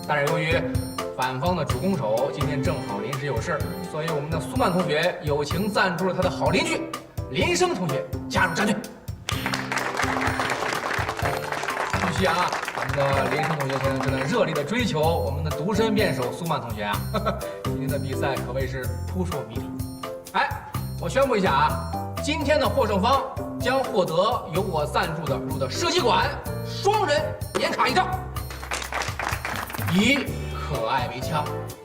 但是由于反方的主攻手今天正好临时有事，所以我们的苏曼同学友情赞助了他的好邻居林生同学加入战队。据悉啊，我们的林生同学现在正在热烈的追求我们的独身辩手苏曼同学啊。今天的比赛可谓是扑朔迷离。哎，我宣布一下啊，今天的获胜方将获得由我赞助的入的射击馆双人年卡1张，以可爱为枪，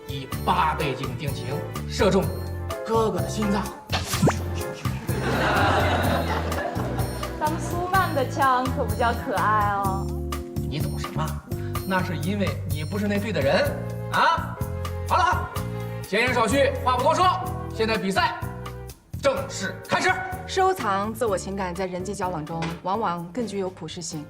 以8倍镜定情，射中哥哥的心脏。当苏曼的枪可不叫可爱哦。你懂什么？那是因为你不是那队的人啊！好了，闲言少叙，话不多说，现在比赛正式开始。收藏自我情感在人际交往中往往更具有普适性。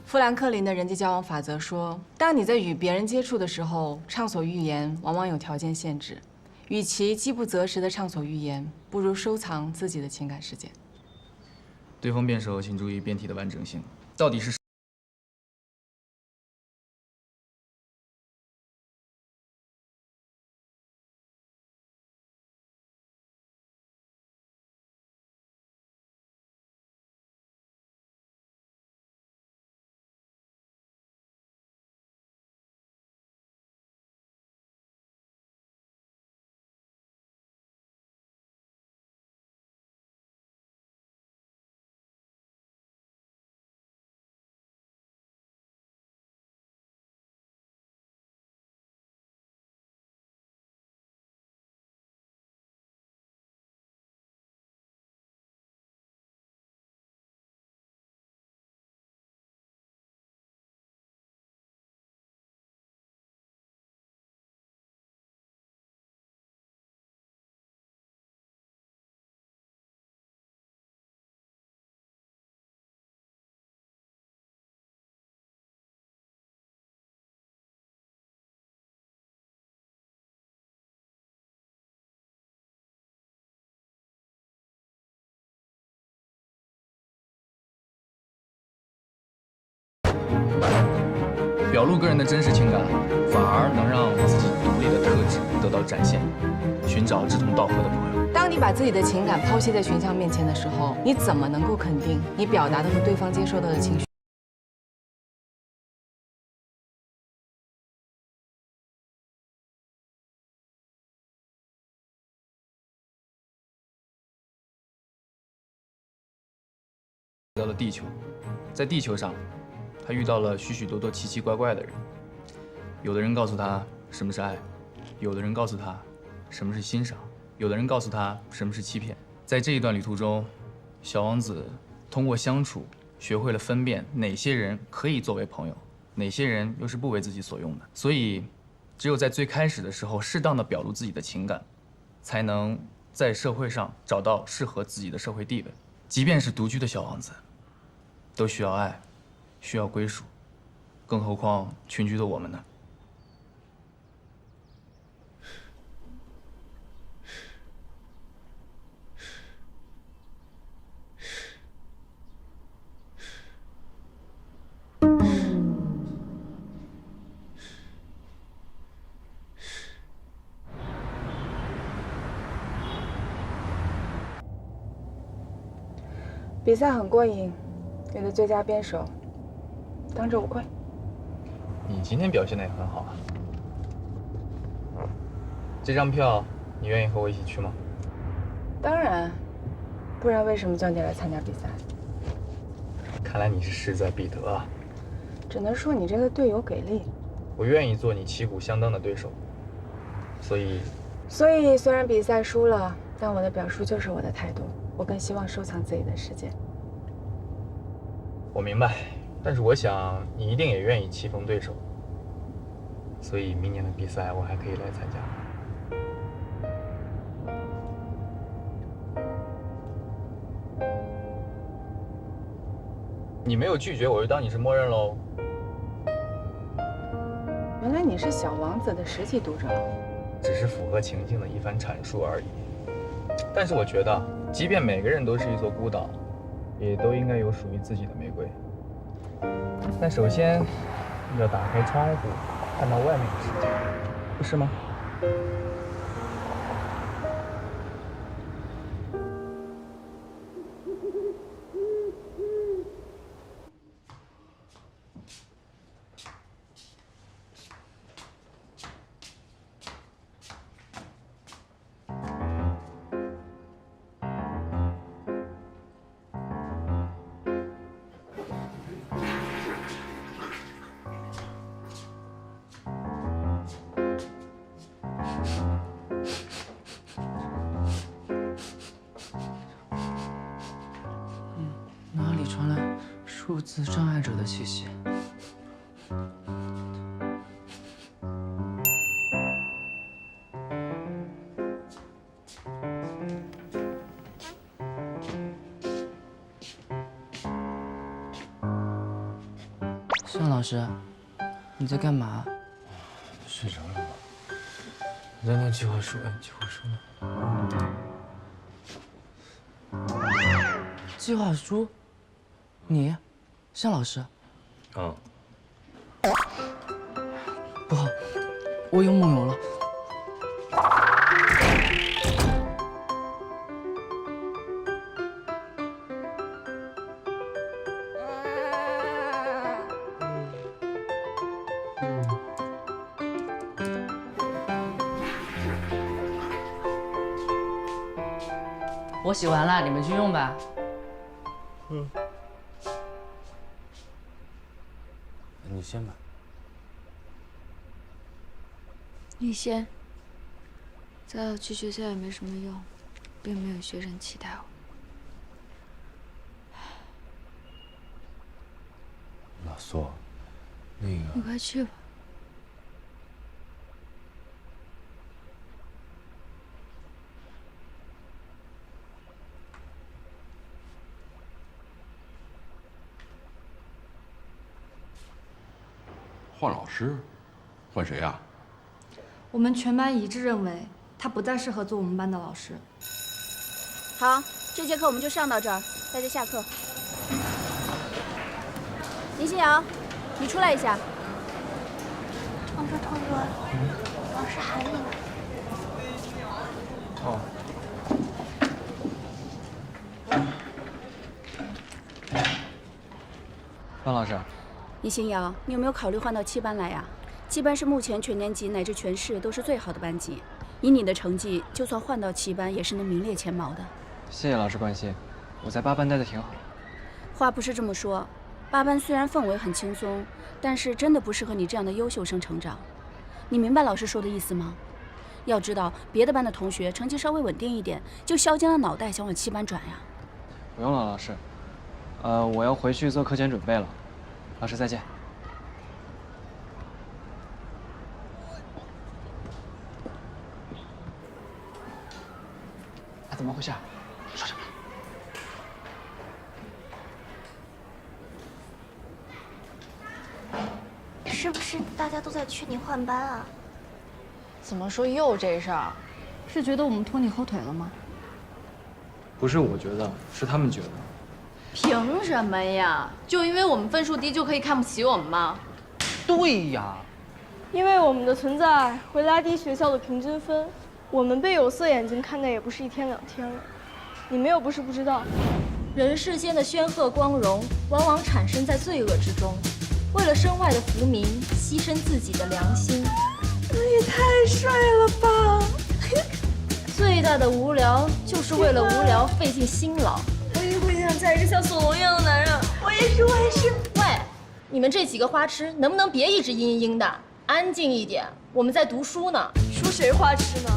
富兰克林的人际交往法则说，当你在与别人接触的时候，畅所欲言往往有条件限制。与其饥不择食的畅所欲言，不如收藏自己的情感世界。对方辩手，请注意辩题的完整性，到底是。表露个人的真实情感，反而能让自己独立的特质得到展现。寻找志同道合的朋友。当你把自己的情感抛弃在群像面前的时候，你怎么能够肯定你表达的和对方接收到的情绪？到了地球，在地球上，他遇到了许许多多奇奇怪怪的人。有的人告诉他什么是爱，有的人告诉他什么是欣赏，有的人告诉他什么是欺骗。在这一段旅途中，小王子通过相处，学会了分辨哪些人可以作为朋友，哪些人又是不为自己所用的。所以，只有在最开始的时候，适当的表露自己的情感，才能在社会上找到适合自己的社会地位。即便是独居的小王子，都需要爱，需要归属，更何况群居的我们呢？比赛很过瘾，你的最佳辩手，当之无愧。你今天表现的也很好啊。这张票，你愿意和我一起去吗？当然，不然为什么叫你来参加比赛？看来你是势在必得啊。只能说你这个队友给力。我愿意做你旗鼓相当的对手。所以虽然比赛输了，但我的表述就是我的态度。我更希望收藏自己的时间。我明白，但是我想你一定也愿意棋逢对手，所以明年的比赛我还可以来参加。你没有拒绝，我就当你是默认喽。原来你是小王子的实际读者，只是符合情境的一番阐述而已。但是我觉得，即便每个人都是一座孤岛，也都应该有属于自己的玫瑰。但首先要打开窗户，看到外面的世界，不是吗？哪里传来数字障碍者的气息？向老师，你在干嘛？睡着了吗？你在弄计划书？哎，计划书呢？计划书？你，向老师？啊，不好，我有梦游了。我洗完了，你们去用吧。你先吧。你先。再要去学校也没什么用，并没有学生期待我。老苏，那个你快去吧。换老师，换谁呀？我们全班一致认为他不再适合做我们班的老师。好，这节课我们就上到这儿，大家下课。林心瑶，你出来一下。同桌，老师喊你呢。哦。方老师，林心瑶，你有没有考虑换到7班来呀？7班是目前全年级乃至全市都是最好的班级，以你的成绩，就算换到7班也是能名列前茅的。谢谢老师关心，我在8班待的挺好。话不是这么说，8班虽然氛围很轻松，但是真的不适合你这样的优秀生成长。你明白老师说的意思吗？要知道，别的班的同学成绩稍微稳定一点，就削尖了脑袋想往7班转呀。不用了，老师。我要回去做课前准备了。老师再见。怎么回事？说什么？是不是大家都在劝你换班啊？怎么说又这事儿？是觉得我们拖你后腿了吗？不是我觉得，是他们觉得。凭什么呀？就因为我们分数低就可以看不起我们吗？对呀，因为我们的存在会拉低学校的平均分，我们被有色眼镜看待也不是1天2天了。你们又不是不知道，人世间的煊赫光荣，往往产生在罪恶之中。为了身外的浮名，牺牲自己的良心，这也太帅了吧！最大的无聊就是为了无聊费尽辛劳。我也会想嫁一个像索隆一样的男人。我也是。喂，你们这几个花痴，能不能别一直嘤嘤嘤的，安静一点？我们在读书呢。说谁花痴呢？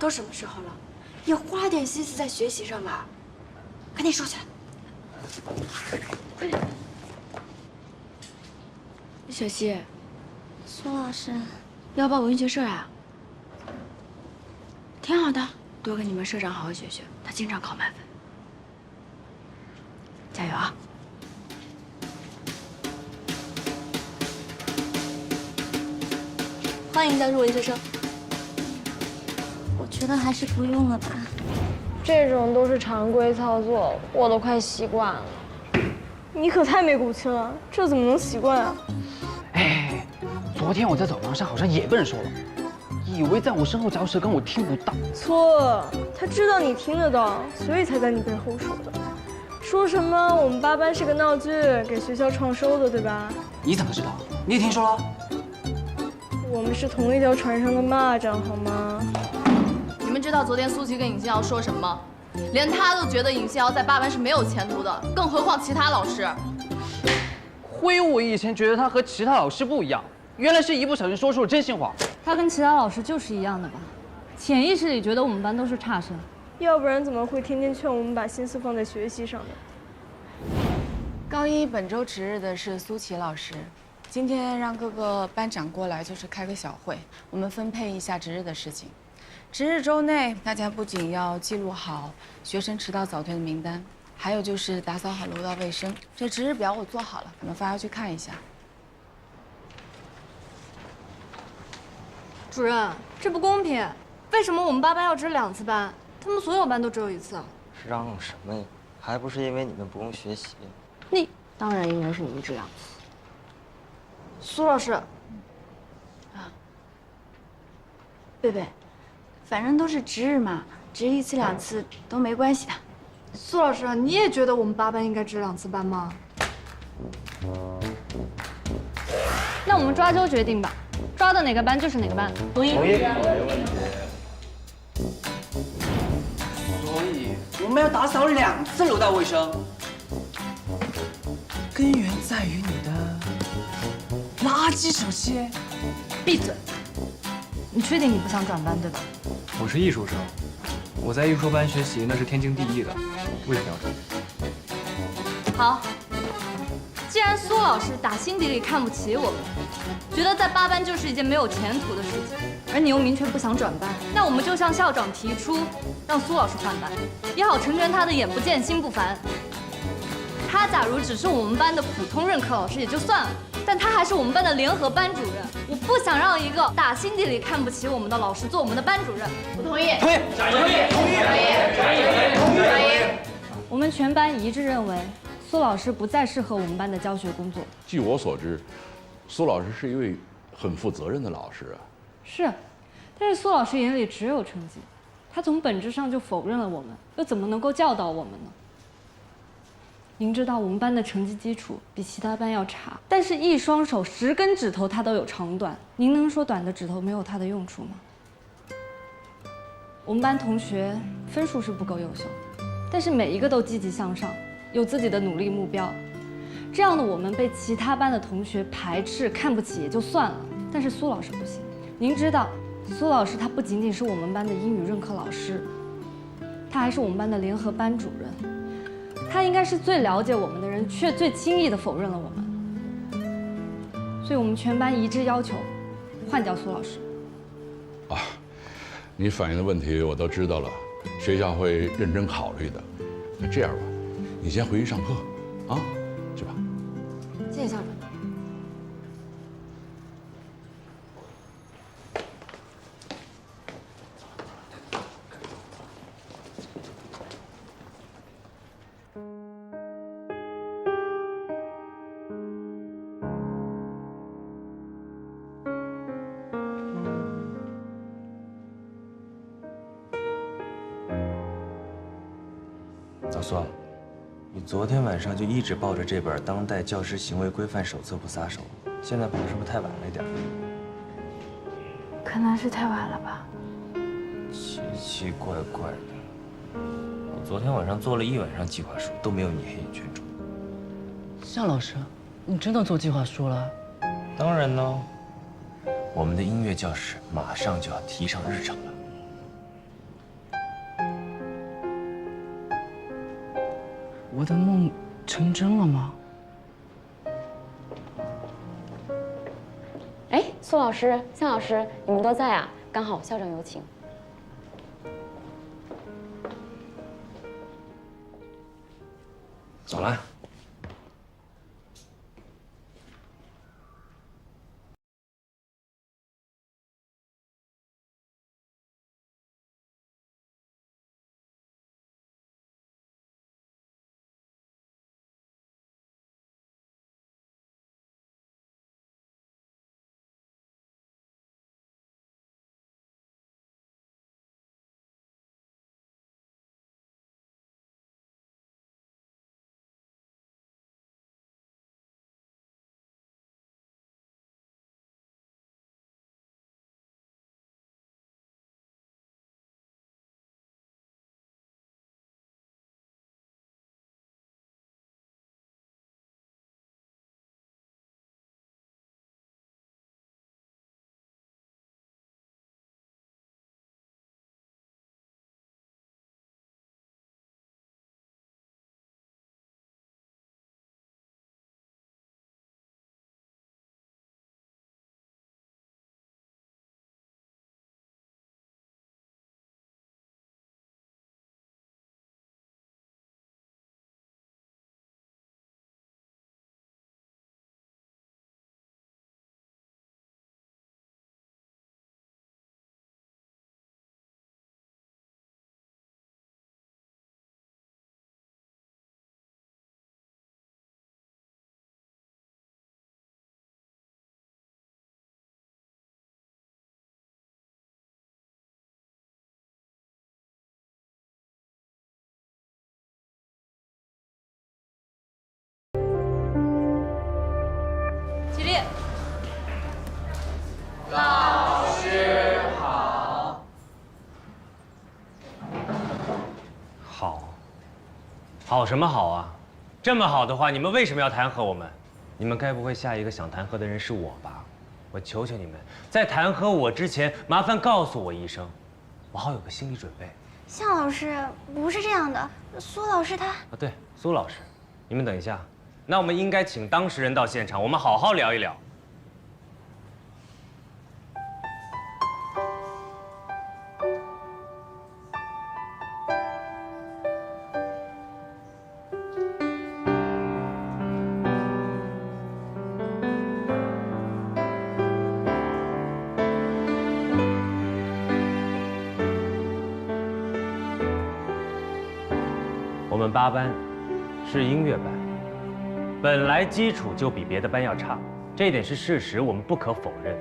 都什么时候了，也花点心思在学习上吧。赶紧收起来。小希，苏老师，要报文学社啊？挺好的，多跟你们社长好好学学，他经常考满分。加油啊！欢迎加入文学社。我觉得还是不用了吧。这种都是常规操作，我都快习惯了。你可太没骨气了，这怎么能习惯啊？哎，昨天我在走廊上好像也被人说了，以为在我身后嚼舌根，我听不到。错，他知道你听得到，所以才在你背后说的。说什么我们8班是个闹剧，给学校创收的，对吧？你怎么知道？你也听说了？我们是同一条船上的蚂蚱，好吗？你们知道昨天苏琪跟尹新瑶说什么吗？连他都觉得尹新瑶在8班是没有前途的，更何况其他老师。亏我以前觉得他和其他老师不一样，原来是一不小心说出了真心话。他跟其他老师就是一样的吧？潜意识里觉得我们班都是差生，要不然怎么会天天劝我们把心思放在学习上呢？高一本周值日的是苏琪老师，今天让各个班长过来，就是开个小会，我们分配一下值日的事情。值日周内，大家不仅要记录好学生迟到早退的名单，还有就是打扫好楼道卫生。这值日表我做好了，你们发下去看一下。主任，这不公平，为什么我们8班要值2次班？他们所有班都只有1次啊？让什么呀？还不是因为你们不用学习。你当然应该是你们值2次。苏老师，贝贝，反正都是值日嘛，值1次2次都没关系的。苏老师，你也觉得我们8班应该值2次班吗？那我们抓阄决定吧，抓到哪个班就是哪个班。同意。同意。所以我们要打扫2次楼道卫生。根源在于你的垃圾手机。闭嘴！你确定你不想转班对吧？我是艺术生，我在艺术班学习那是天经地义的，为什么要转？好，既然苏老师打心底里看不起我们，觉得在8班就是一件没有前途的事情，而你又明确不想转班，那我们就向校长提出，让苏老师换班，也好成全他的眼不见心不烦。他假如只是我们班的普通任课老师也就算了，但他还是我们班的联合班主任。我不想让一个打心底里看不起我们的老师做我们的班主任。我同意。同意。同意。我们全班一致认为，苏老师不再适合我们班的教学工作。据我所知，苏老师是一位很负责任的老师啊。是，但是苏老师眼里只有成绩，他从本质上就否认了我们，又怎么能够教导我们呢？您知道我们班的成绩基础比其他班要差，但是一双手10根指头它都有长短，您能说短的指头没有它的用处吗？我们班同学分数是不够优秀，但是每一个都积极向上，有自己的努力目标。这样的我们被其他班的同学排斥看不起也就算了，但是苏老师不行。您知道，苏老师他不仅仅是我们班的英语任课老师，他还是我们班的联合班主任。他应该是最了解我们的人，却最轻易地否认了我们。所以我们全班一致要求换掉苏老师。啊，你反映的问题我都知道了，学校会认真考虑的。那这样吧，你先回去上课，啊，去吧。谢谢校长。老苏，你昨天晚上就一直抱着这本《当代教师行为规范手册》不撒手，现在跑是不是太晚了一点？可能是太晚了吧。奇奇怪怪的，我昨天晚上做了1晚上计划书，都没有你黑眼圈重。向老师，你真的做计划书了？当然呢，我们的音乐教室马上就要提上日程了。我的梦成真了吗？哎，苏老师、向老师，你们都在啊？刚好校长有请。走了。起立。老师好。好什么好啊？这么好的话，你们为什么要弹劾我们？你们该不会下一个想弹劾的人是我吧？我求求你们，在弹劾我之前，麻烦告诉我一声，我好有个心理准备。向老师，不是这样的，苏老师他……啊，对，苏老师，你们等一下，那我们应该请当事人到现场，我们好好聊一聊。我们8班是音乐班，本来基础就比别的班要差，这一点是事实，我们不可否认。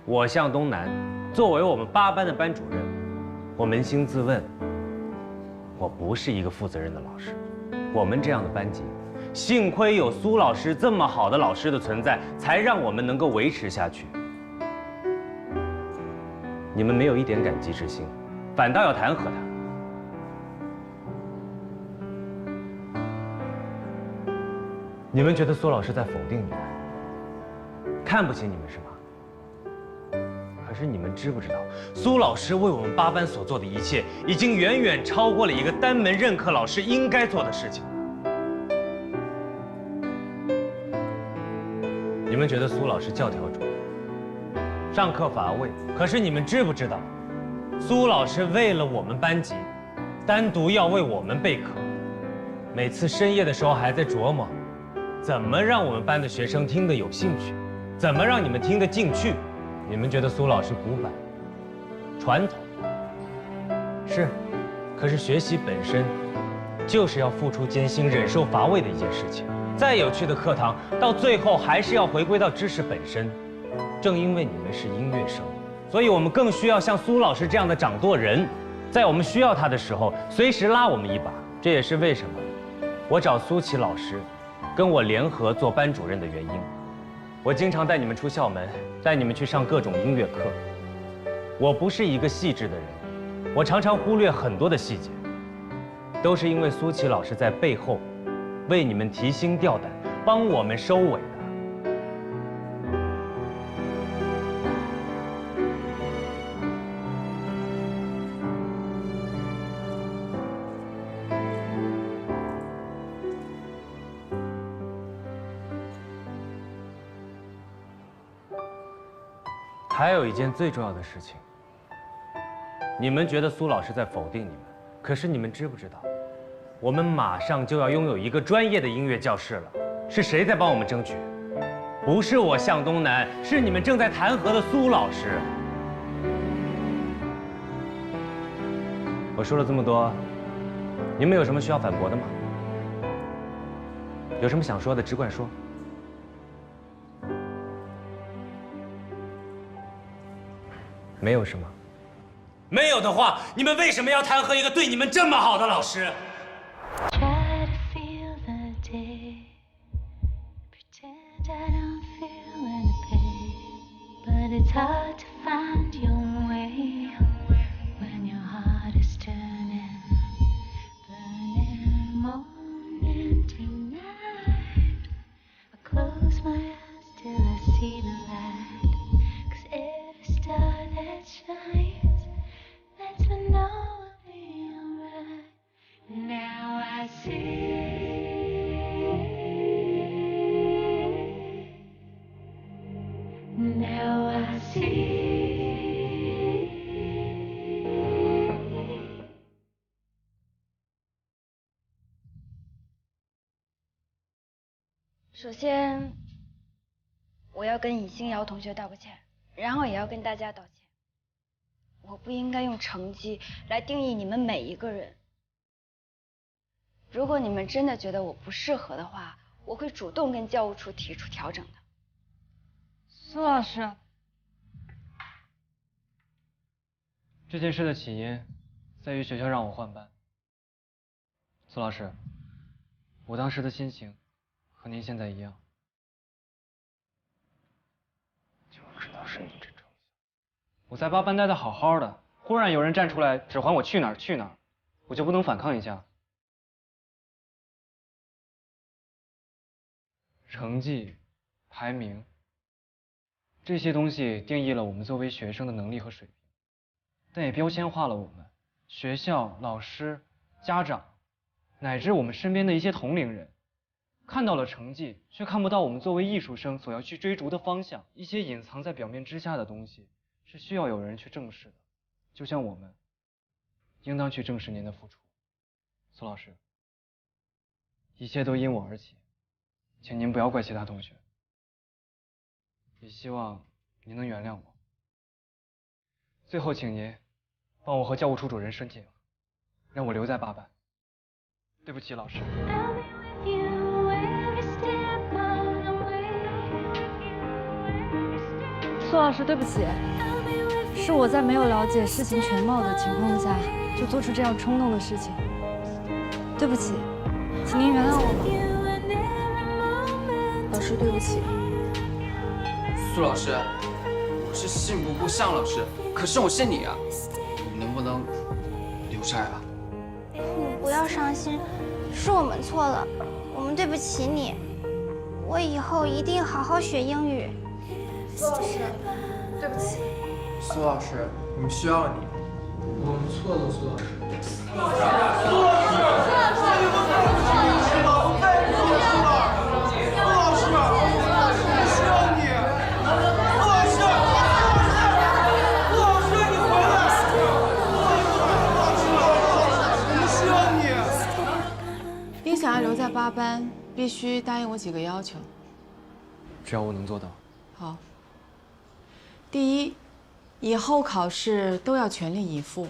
我向东南作为我们8班的班主任，我扪心自问，我不是一个负责任的老师。我们这样的班级，幸亏有苏老师这么好的老师的存在，才让我们能够维持下去。你们没有一点感激之心，反倒要弹劾他。你们觉得苏老师在否定你们，看不起你们是吗？可是你们知不知道，苏老师为我们8班所做的一切，已经远远超过了一个单门任课老师应该做的事情。你们觉得苏老师教条主义，上课乏味，可是你们知不知道，苏老师为了我们班级，单独要为我们备课，每次深夜的时候还在琢磨。怎么让我们班的学生听得有兴趣？怎么让你们听得进去？你们觉得苏老师古板、传统？是，可是学习本身就是要付出艰辛、忍受乏味的一件事情。再有趣的课堂，到最后还是要回归到知识本身。正因为你们是音乐生，所以我们更需要像苏老师这样的掌舵人，在我们需要他的时候，随时拉我们一把。这也是为什么我找苏琪老师跟我联合做班主任的原因。我经常带你们出校门，带你们去上各种音乐课。我不是一个细致的人，我常常忽略很多的细节，都是因为苏琪老师在背后为你们提心吊胆，帮我们收尾的。还有一件最重要的事情，你们觉得苏老师在否定你们，可是你们知不知道，我们马上就要拥有一个专业的音乐教室了。是谁在帮我们争取？不是我向东南，是你们正在弹劾的苏老师。我说了这么多，你们有什么需要反驳的吗？有什么想说的，只管说。没有什么。没有的话，你们为什么要弹劾一个对你们这么好的老师？ But it's hard to find your way when your heart is turning, burning morning to night. I close my eyes till I see the light, 'cause every star that shines lets me know I'll be alright. Now I see. Now I see. 首先，我要跟尹星瑶同学道个歉，然后也要跟大家道歉。我不应该用成绩来定义你们每一个人。如果你们真的觉得我不适合的话，我会主动跟教务处提出调整的。 苏老师，这件事的起因在于学校让我换班。苏老师，我当时的心情和您现在一样。就知道是你这种。我在8班待得好好的，忽然有人站出来指唤我去哪儿去哪儿，我就不能反抗一下？成绩、排名。 这些东西定义了我们作为学生的能力和水平，但也标签化了我们学校、老师、家长，乃至我们身边的一些同龄人，看到了成绩，却看不到我们作为艺术生所要去追逐的方向。一些隐藏在表面之下的东西，是需要有人去正视的。就像我们，应当去正视您的付出。苏老师，一切都因我而起，请您不要怪其他同学。 也希望您能原谅我。最后，请您帮我和教务处主任申请，让我留在8班。对不起，老师。苏老师，对不起，是我在没有了解事情全貌的情况下就做出这样冲动的事情。对不起，请您原谅我。老师，对不起。 苏老师，我是信不过向老师，可是我信你啊！你能不能留下来吧？你不要伤心，是我们错了，我们对不起你。我以后一定好好学英语。苏老师，对不起。苏老师，我们需要你。我们错了，苏老师。苏老师，苏老师，想要留在8班，必须答应我几个要求。只要我能做到。好。第一，以后考试都要全力以赴，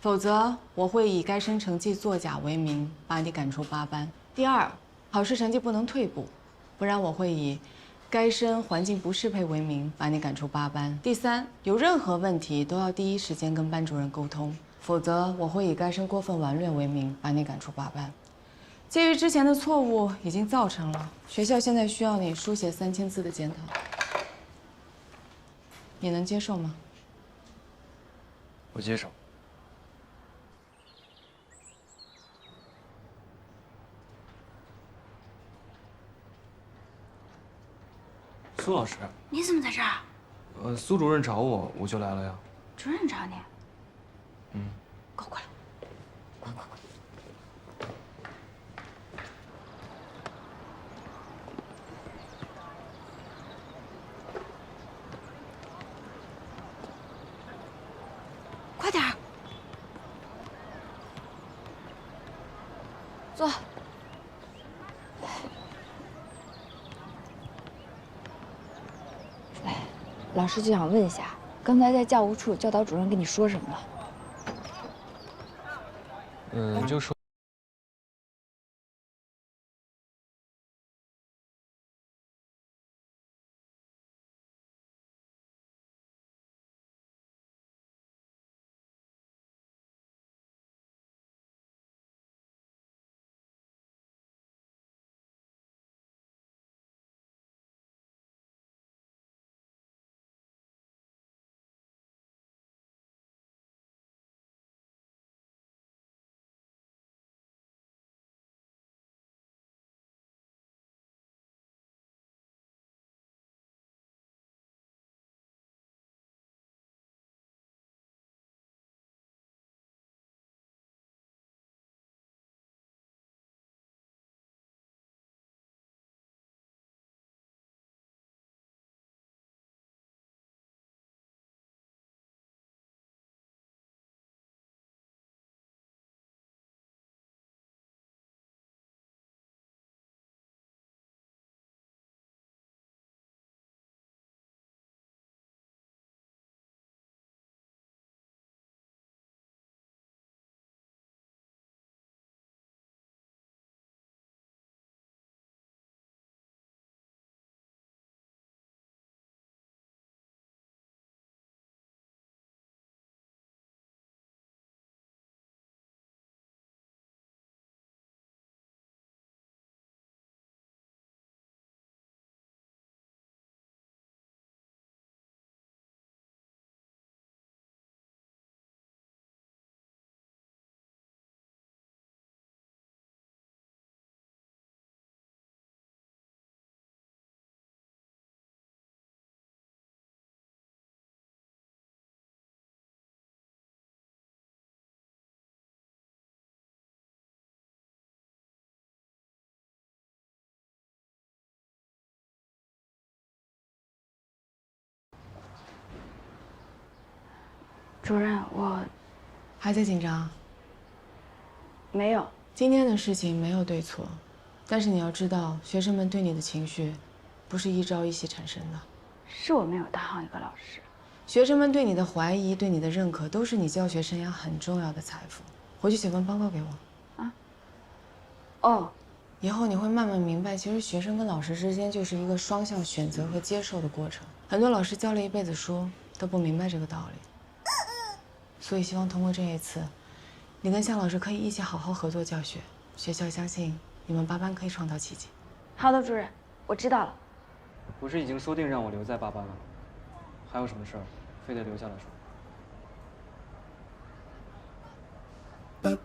否则我会以该生成绩作假为名把你赶出8班。第二，考试成绩不能退步，不然我会以该生环境不适配为名把你赶出8班。第三，有任何问题都要第一时间跟班主任沟通，否则我会以该生过分顽劣为名把你赶出8班。 鉴于之前的错误已经造成了，学校现在需要你书写3000字的检讨，你能接受吗？我接受。苏老师，你怎么在这儿？苏主任找我，我就来了呀。主任找你？嗯。给我过来。坐。哎，老师就想问一下，刚才在教务处教导主任跟你说什么了？就说。 主任，我还在紧张？没有。今天的事情没有对错，但是你要知道，学生们对你的情绪，不是一朝一夕产生的。是我没有当好一个老师。学生们对你的怀疑，对你的认可，都是你教学生涯很重要的财富。回去写份报告给我。啊。哦。以后你会慢慢明白，其实学生跟老师之间就是一个双向选择和接受的过程。很多老师教了一辈子书，都不明白这个道理。所以希望通过这一次，你跟向老师可以一起好好合作教学。学校相信你们8班可以创造奇迹。好的，主任，我知道了。不是已经说定让我留在8班了吗？还有什么事儿，非得留下来说？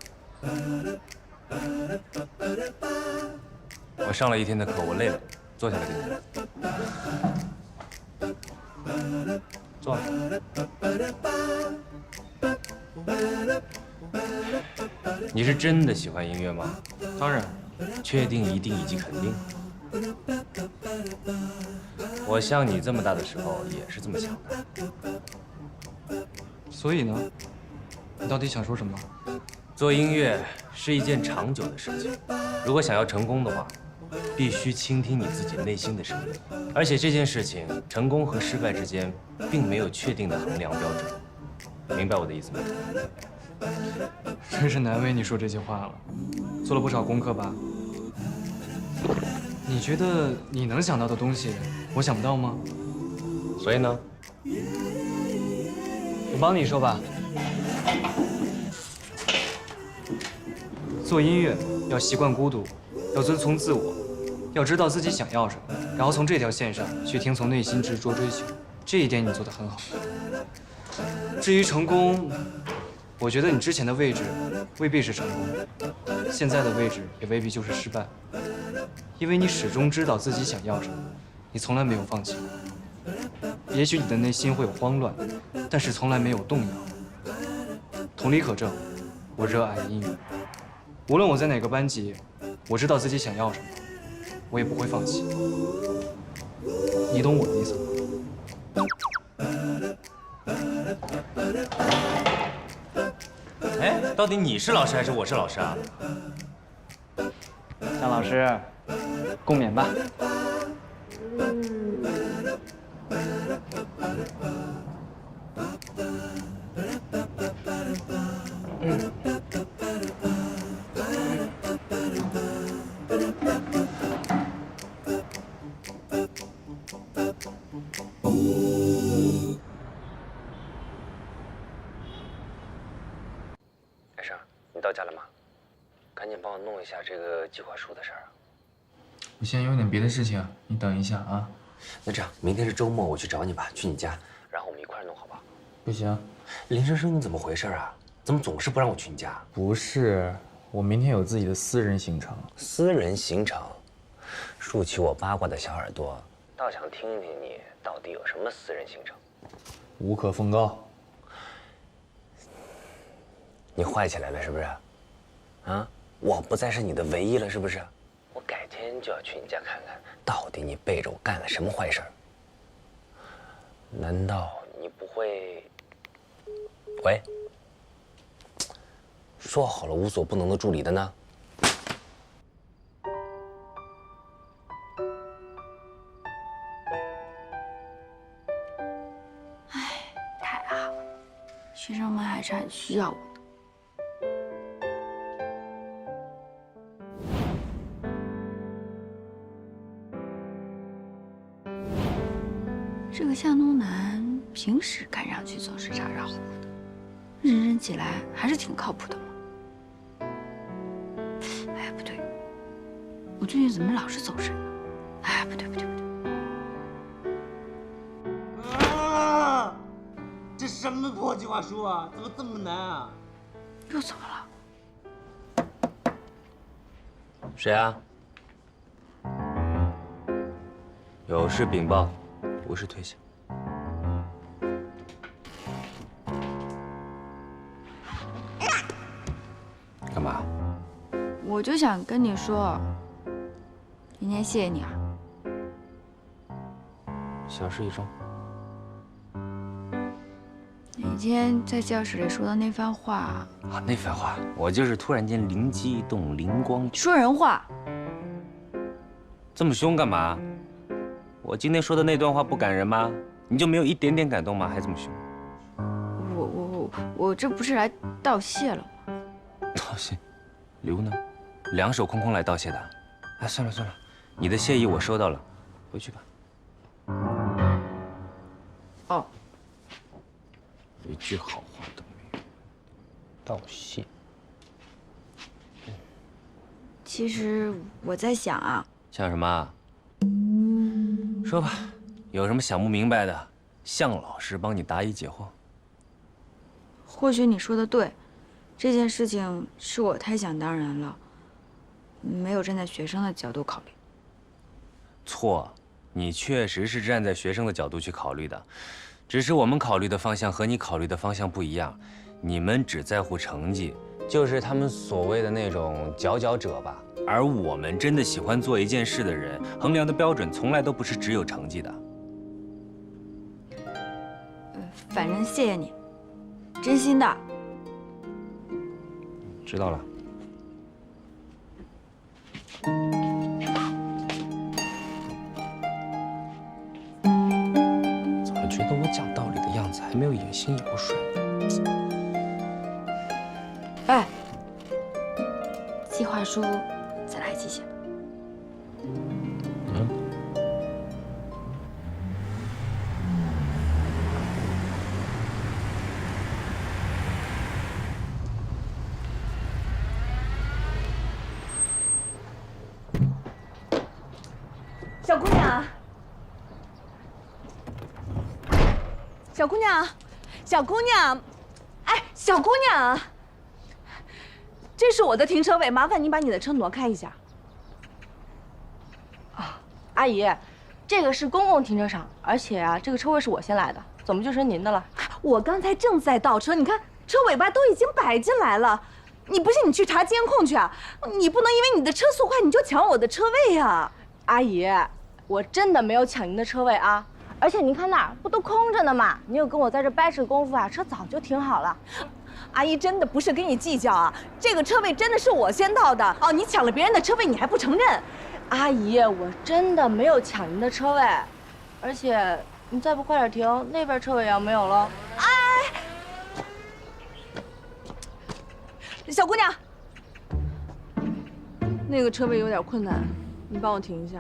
我上了一天的课，我累了，坐下来跟你聊。坐。你是真的喜欢音乐吗？当然。确定、一定以及肯定？我像你这么大的时候也是这么想的。所以呢？你到底想说什么？做音乐是一件长久的事情，如果想要成功的话，必须倾听你自己内心的声音。而且这件事情，成功和失败之间并没有确定的衡量标准。明白我的意思吗？真是难为你说这些话了。做了不少功课吧？你觉得你能想到的东西，我想不到吗？所以呢？我帮你说吧。做音乐要习惯孤独，要遵从自我，要知道自己想要什么，然后从这条线上去听从内心执着追求。这一点你做得很好。至于成功，我觉得你之前的位置未必是成功，现在的位置也未必就是失败，因为你始终知道自己想要什么，你从来没有放弃。也许你的内心会有慌乱，但是从来没有动摇。同理可证，我热爱音乐，无论我在哪个班级，我知道自己想要什么，我也不会放弃。你懂我的意思吗？哎，到底你是老师还是我是老师啊？向老师，共勉吧。艾生，你到家了吗？赶紧帮我弄一下这个计划书的事儿。我现在有点别的事情，你等一下啊。那这样，明天是周末，我去找你吧，去你家，然后我们一块儿弄，好不好？不行，林生生，你怎么回事啊？怎么总是不让我去你家？不是，我明天有自己的私人行程。私人行程？竖起我八卦的小耳朵，倒想听听你到底有什么私人行程。无可奉告。你坏起来了是不是？啊，我不再是你的唯一了是不是？我改天就要去你家看看，到底你背着我干了什么坏事儿？难道你不会？喂，说好了无所不能的助理的呢？太好了，学生们还是很需要我的。这个向东南平时看上去总是咋咋呼呼的，认真起来还是挺靠谱的嘛。哎，不对，我最近怎么老是走神呢？哎，不对。啊！这什么破计划书啊？怎么这么难啊？又怎么了？谁啊？有事禀报，无事退下。干嘛？我就想跟你说，今天谢谢你啊。小事一桩。你今天在教室里说的那番话啊，那番话，我就是突然间灵机一动，灵光。说人话。这么凶干嘛？我今天说的那段话不感人吗？你就没有一点点感动吗？还这么凶？我这不是来道谢了吗？道谢？礼物呢？两手空空来道谢的？哎，算了，你的谢意我收到了，回去吧。哦。一句好话都没有，道谢。其实我在想啊。想什么？说吧，有什么想不明白的，向老师帮你答疑解惑。或许你说的对，这件事情是我太想当然了，没有站在学生的角度考虑。错，你确实是站在学生的角度去考虑的，只是我们考虑的方向和你考虑的方向不一样。你们只在乎成绩，就是他们所谓的那种佼佼者吧。而我们真的喜欢做一件事的人，衡量的标准从来都不是只有成绩的。反正谢谢你，真心的。知道了。怎么觉得我讲道理的样子还没有野心有水呢？哎，计划书再来几写吧。小姑娘，小姑娘，小姑娘，哎，小姑娘，这是我的停车位，麻烦你把你的车挪开一下。啊，阿姨，这个是公共停车场，而且啊，这个车位是我先来的，怎么就成您的了？我刚才正在倒车，你看车尾巴都已经摆进来了。你不信你去查监控去啊！你不能因为你的车速快你就抢我的车位呀！阿姨，我真的没有抢您的车位啊！而且您看那儿不都空着呢吗？你有跟我在这掰扯功夫啊，车早就停好了。阿姨真的不是跟你计较啊，这个车位真的是我先到的哦，你抢了别人的车位，你还不承认？阿姨，我真的没有抢您的车位，而且你再不快点停，那边车位也要没有了。哎，小姑娘，那个车位有点困难，你帮我停一下。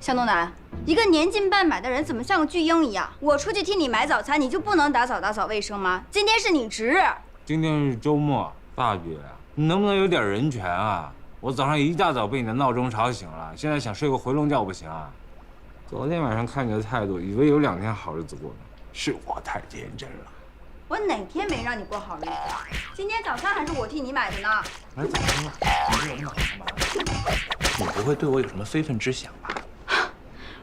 向东南，一个年近半百的人怎么像个巨婴一样？我出去替你买早餐，你就不能打扫卫生吗？今天是你值日。今天是周末，大姐，你能不能有点人权啊？我早上一大早被你的闹钟吵醒了，现在想睡个回笼觉不行啊？昨天晚上看你的态度，以为有2天好日子过呢，是我太天真了。我哪天没让你过好日子？今天早餐还是我替你买的呢。哎，怎么了？你不会对我有什么非分之想吧？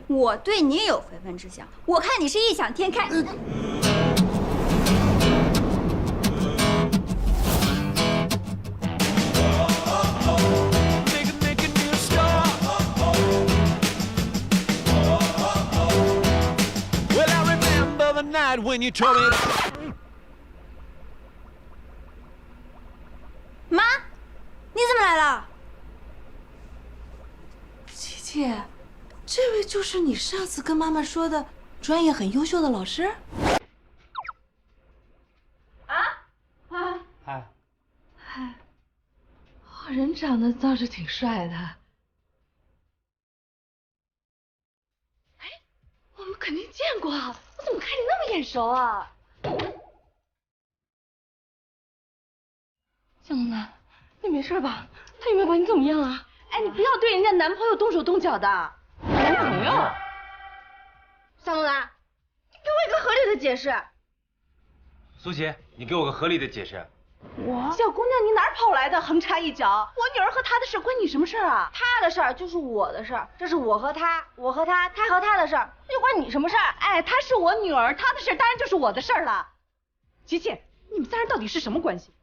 我对你有非分之想，我看你是异想天开。妈，你怎么来了？琪琪。这位就是你上次跟妈妈说的专业很优秀的老师？嗨，人长得倒是挺帅的。哎，我们肯定见过啊！我怎么看你那么眼熟啊？向东南，你没事吧？他有没有把你怎么样啊？哎，你不要对人家男朋友动手动脚的。男朋友？向东南，你给我一个合理的解释。苏琪，你给我个合理的解释。小姑娘，你哪儿跑来的，横插一脚？我女儿和她的事关你什么事儿啊？她的事儿就是我的事儿，这是我和他，他和他的事儿，又关你什么事儿？哎，她是我女儿，她的事当然就是我的事儿了。琪琪，你们仨人到底是什么关系？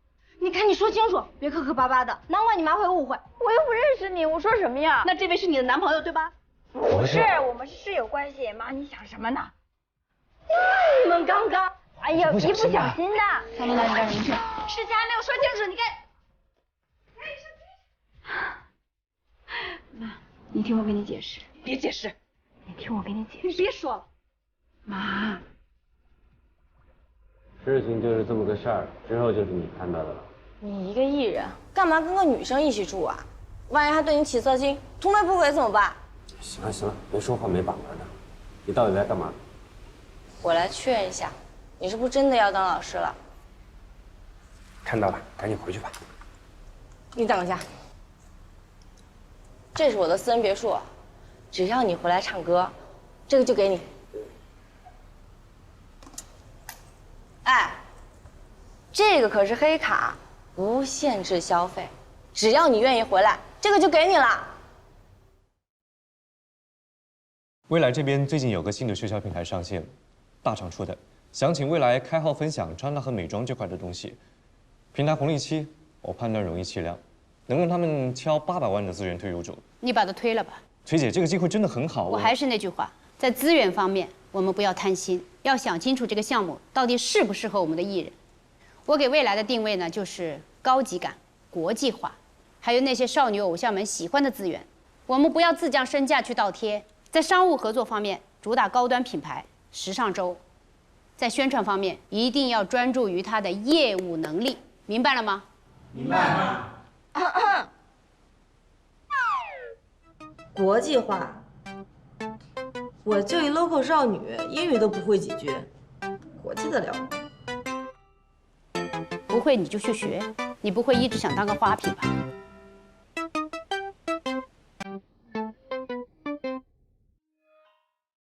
你看你说清楚，别磕磕巴巴的，难怪你妈会误会。我又不认识你，我说什么呀？那这位是你的男朋友对吧？不是，我们是室友关系。妈，你想什么呢？你们刚刚，哎呀，一不小心的。向东南，你干什么去？事情还没有说清楚，你该。妈，你听我给你解释。别解释。你听我给你解释。你别说了。妈。事情就是这么个事儿，之后就是你看到的了。你一个艺人，干嘛跟个女生一起住啊？万一还对你起色心，图谋不轨怎么办？行了行了，别说话没把门的。你到底来干嘛？我来确认一下，你是不是真的要当老师了？看到了，赶紧回去吧。你等一下，这是我的私人别墅，只要你回来唱歌，这个就给你。哎，这个可是黑卡，无限制消费，只要你愿意回来，这个就给你了。未来这边最近有个新的社交平台上线，大厂出的，想请未来开号分享穿搭和美妆这块的东西。平台红利期，我判断容易气量，能让他们挑800万的资源推入主。你把它推了吧。崔姐，这个机会真的很好。我还是那句话，在资源方面，我们不要贪心，要想清楚这个项目到底适不适合我们的艺人。我给未来的定位呢，就是高级感、国际化，还有那些少女偶像们喜欢的资源。我们不要自降身价去倒贴。在商务合作方面，主打高端品牌、时尚周；在宣传方面，一定要专注于它的业务能力，明白了吗？明白。国际化，我就一 local 少女，英语都不会几句，国际得了？不会你就去学，你不会一直想当个花瓶吧？